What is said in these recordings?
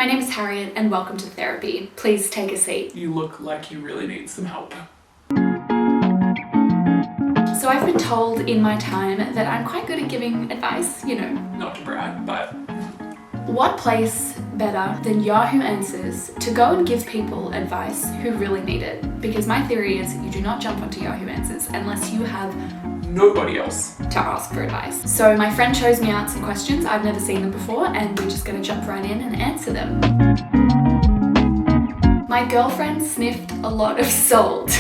My name is Harriet and welcome to therapy. Please take a seat. You look like you really need some help. So I've been told in my time that I'm quite good at giving advice, Not to brag, but What place better than Yahoo Answers to go and give people advice who really need it? Because my theory is you do not jump onto Yahoo Answers unless you have nobody else to ask for advice. So my friend chose me out some questions, I've never seen them before, and we're just gonna jump right in and answer them. My girlfriend sniffed a lot of salt.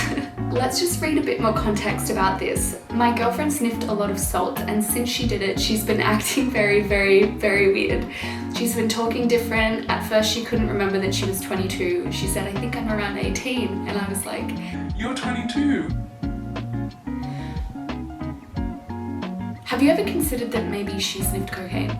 Let's just read a bit more context about this. My girlfriend sniffed a lot of salt, and since she did it, she's been acting very, very, very weird. She's been talking different. At first, she couldn't remember that she was 22. She said, I think I'm around 18. And I was like, you're 22. Have you ever considered that maybe she sniffed cocaine?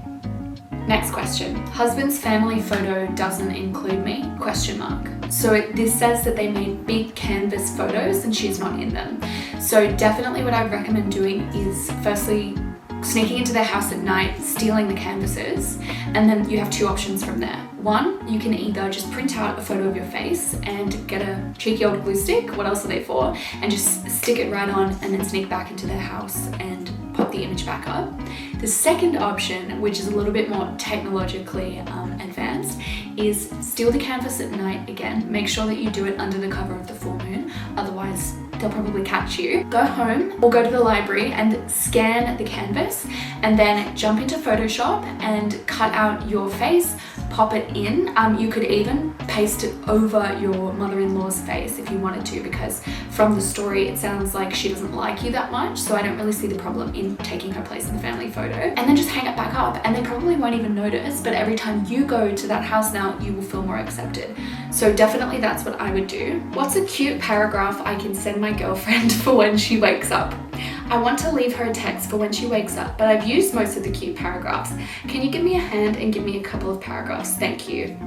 Next question. Husband's family photo doesn't include me? Question mark. So this says that they made big canvas photos and she's not in them. So definitely what I would recommend doing is firstly sneaking into their house at night, stealing the canvases, and then you have two options from there. One, you can either just print out a photo of your face and get a cheeky old glue stick, what else are they for, and just stick it right on and then sneak back into their house and pop the image back up. The second option, which is a little bit more technologically advanced, is steal the canvas at night again. Make sure that you do it under the cover of the full moon, otherwise they'll probably catch you. Go home or go to the library and scan the canvas and then jump into Photoshop and cut out your face, pop it in. You could even paste it over your mother-in-law's face if you wanted to, because from the story it sounds like she doesn't like you that much, so I don't really see the problem in taking her place in the family photo. And then just hang it back up and they probably won't even notice, but every time you go to that house now, you will feel more accepted. So definitely that's what I would do. What's a cute paragraph I can send my girlfriend for when she wakes up? I want to leave her a text for when she wakes up, but I've used most of the cute paragraphs. Can you give me a hand and give me a couple of paragraphs? Thank you.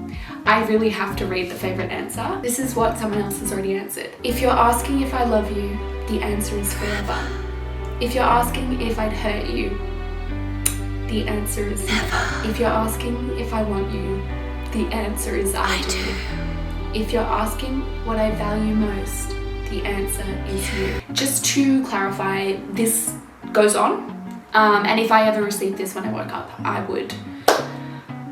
I really have to read the favorite answer. This is what someone else has already answered. If you're asking if I love you, the answer is forever. If you're asking if I'd hurt you, the answer is never. If you're asking if I want you, the answer is I do. If you're asking what I value most, the answer is you. Just to clarify, this goes on. And if I ever received this when I woke up, I would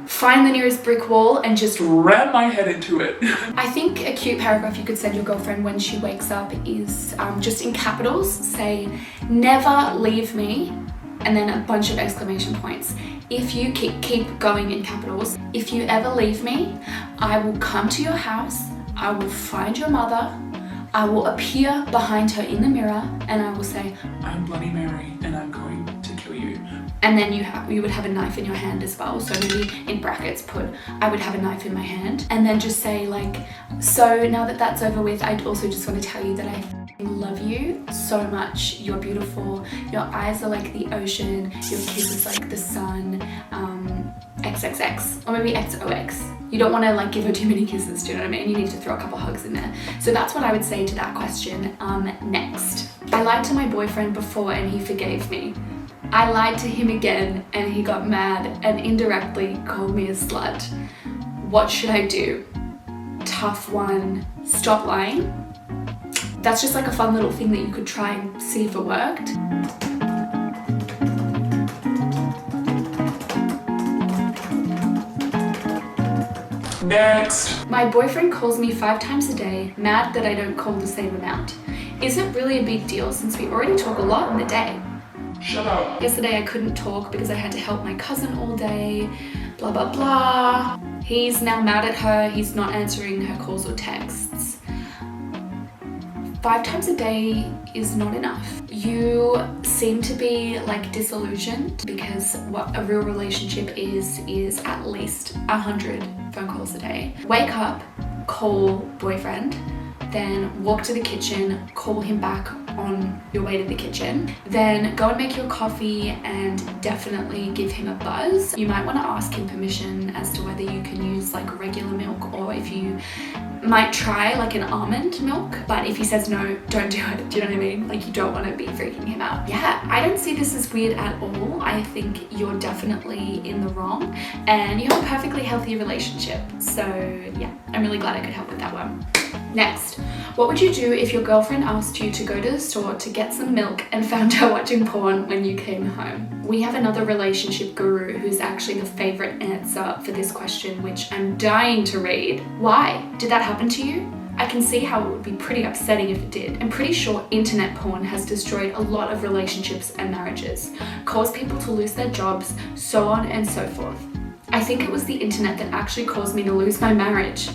find the nearest brick wall and just ram my head into it. I think a cute paragraph you could send your girlfriend when she wakes up is just in capitals, say, never leave me, and then a bunch of exclamation points. If you keep going in capitals, if you ever leave me, I will come to your house, I will find your mother, I will appear behind her in the mirror, and I will say, I'm Bloody Mary and I'm going to kill you. And then you would have a knife in your hand as well. So maybe in brackets put, I would have a knife in my hand. And then just say like, so now that that's over with, I also just want to tell you that I love you so much. You're beautiful. Your eyes are like the ocean. Your kiss is like the sun. XXX, or maybe XOX. You don't want to like give her too many kisses, do you know what I mean? You need to throw a couple hugs in there. So that's what I would say to that question. Next. I lied to my boyfriend before and he forgave me. I lied to him again and he got mad and indirectly called me a slut. What should I do? Tough one. Stop lying. That's just like a fun little thing that you could try and see if it worked. Next. My boyfriend calls me 5 times a day, mad that I don't call the same amount. Is it really a big deal since we already talk a lot in the day? Shut up. Yesterday I couldn't talk because I had to help my cousin all day, blah blah blah. He's now mad at her, he's not answering her calls or texts. 5 times a day is not enough. You seem to be like disillusioned, because what a real relationship is at least 100 phone calls a day. Wake up, call boyfriend, then walk to the kitchen, call him back on your way to the kitchen, then go and make your coffee and definitely give him a buzz. You might want to ask him permission as to whether you can use like regular milk, or if you might try like an almond milk, but if he says no, don't do it. Do you know what I mean? Like, you don't want to be freaking him out. Yeah, I don't see this as weird at all. I think you're definitely in the wrong and you have a perfectly healthy relationship. So yeah, I'm really glad I could help with that one. Next, what would you do if your girlfriend asked you to go to the store to get some milk and found her watching porn when you came home? We have another relationship guru who's actually the favorite answer for this question, which I'm dying to read. Why? Did that happen to you? I can see how it would be pretty upsetting if it did. I'm pretty sure internet porn has destroyed a lot of relationships and marriages, caused people to lose their jobs, so on and so forth. I think it was the internet that actually caused me to lose my marriage.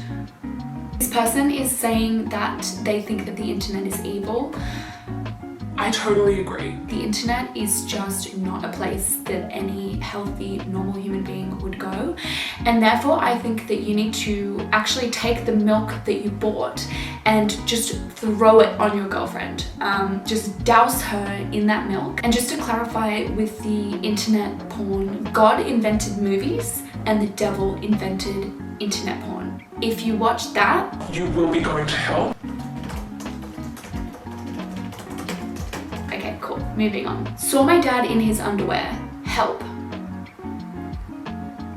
This person is saying that they think that the internet is evil. I totally agree. The internet is just not a place that any healthy, normal human being would go. And therefore, I think that you need to actually take the milk that you bought and just throw it on your girlfriend. Just douse her in that milk. And just to clarify with the internet porn, God invented movies and the devil invented internet porn. If you watch that, You will be going to hell. okay, cool, moving on. Saw my dad in his underwear. Help.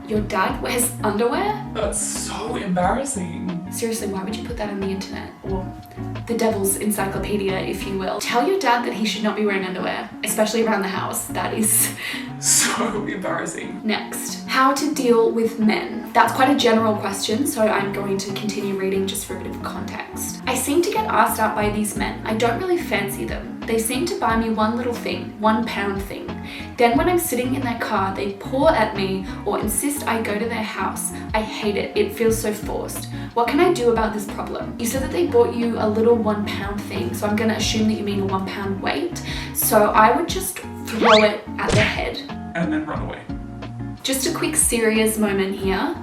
Your dad wears underwear? That's so embarrassing. Seriously, why would you put that on the internet? Or the devil's encyclopedia, if you will. Tell your dad that he should not be wearing underwear, especially around the house. That is So embarrassing. Next, how to deal with men. That's quite a general question, so I'm going to continue reading just for a bit of context. I seem to get asked out by these men. I don't really fancy them. They seem to buy me one little thing, £1 thing. Then when I'm sitting in their car, they pour at me or insist I go to their house. I hate it. It feels so forced. What can I do about this problem? You said that they bought you a little £1 thing, so I'm going to assume that you mean a £1 weight. So I would just throw it at their head. And then run away. Just a quick serious moment here.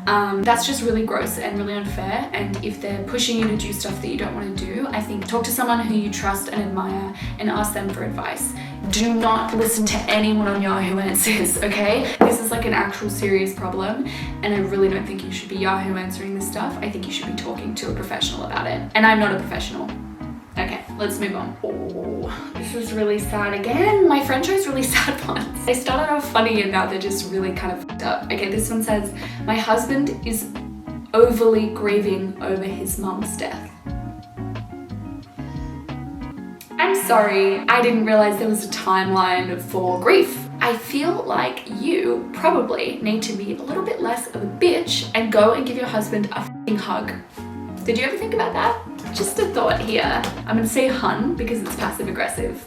That's just really gross and really unfair, and if they're pushing you to do stuff that you don't want to do, I think talk to someone who you trust and admire and ask them for advice. Do not listen to anyone on Yahoo Answers, okay? This is like an actual serious problem, and I really don't think you should be Yahoo answering this stuff. I think you should be talking to a professional about it, and I'm not a professional. Okay, let's move on. Oh, this is really sad again. My friend chose really sad ones. They started off funny and now they're just really kind of fucked up. Okay, this one says, my husband is overly grieving over his mum's death. I'm sorry, I didn't realize there was a timeline for grief. I feel like you probably need to be a little bit less of a bitch and go and give your husband a f***ing hug. Did you ever think about that? Just a thought here. I'm gonna say hun because it's passive aggressive.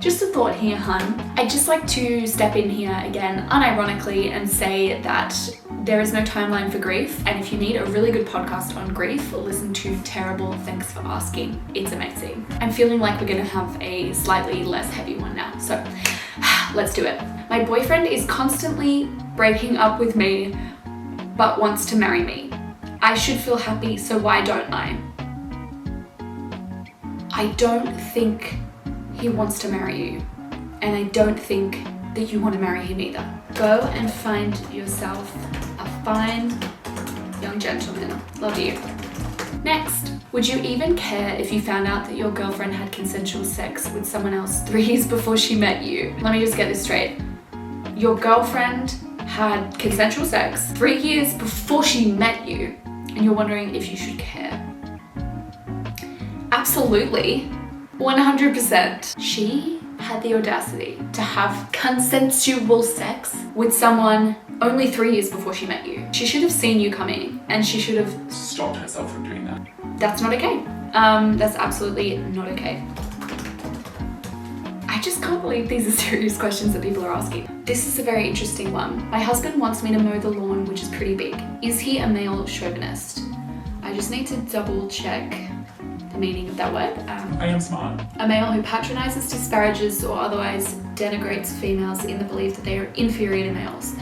Just a thought here, hun. I'd just like to step in here again, unironically, and say that there is no timeline for grief. And if you need a really good podcast on grief, listen to Terrible Thanks for Asking. It's amazing. I'm feeling like we're gonna have a slightly less heavy one now. So let's do it. My boyfriend is constantly breaking up with me, but wants to marry me. I should feel happy, so why don't I? I don't think he wants to marry you, and I don't think that you want to marry him either. Go and find yourself a fine young gentleman. Love you. Next, would you even care if you found out that your girlfriend had consensual sex with someone else 3 years before she met you? Let me just get this straight. Your girlfriend had consensual sex 3 years before she met you, and you're wondering if you should care. Absolutely, 100%. She had the audacity to have consensual sex with someone only 3 years before she met you. She should have seen you coming, and she should have Stopped herself from doing that. That's not okay. That's absolutely not okay. I just can't believe these are serious questions that people are asking. This is a very interesting one. My husband wants me to mow the lawn, which is pretty big. Is he a male chauvinist? I just need to double check the meaning of that word. I am smart. A male who patronizes, disparages, or otherwise denigrates females in the belief that they are inferior to males.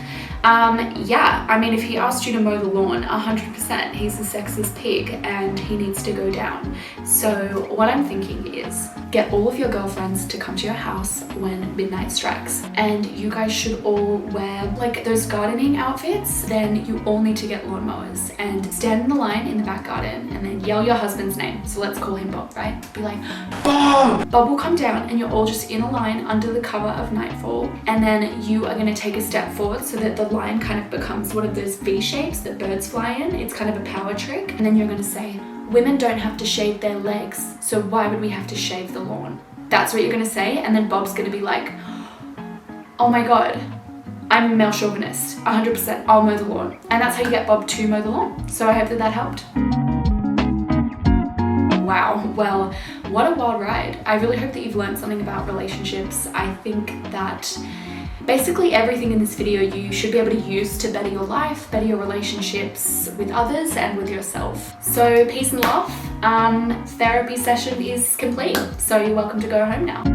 Yeah, I mean, if he asked you to mow the lawn, 100%, he's a sexist pig and he needs to go down. So what I'm thinking is get all of your girlfriends to come to your house when midnight strikes, and you guys should all wear like those gardening outfits. Then you all need to get lawnmowers and stand in the line in the back garden and then yell your husband's name. So let's call him Bob, right? Be like, Bob! Bob will come down and you're all just in a line under the cover of nightfall, and then you are going to take a step forward so that the line kind of becomes one of those V shapes that birds fly in. It's kind of a power trick. And then you're going to say, women don't have to shave their legs, so why would we have to shave the lawn? That's what you're going to say. And then Bob's going to be like, oh my God, I'm a male chauvinist, 100%, I'll mow the lawn. And that's how you get Bob to mow the lawn. So I hope that helped. Wow, well, what a wild ride. I really hope that you've learned something about relationships. I think that basically everything in this video you should be able to use to better your life, better your relationships with others and with yourself. So peace and love. Therapy session is complete, so you're welcome to go home now.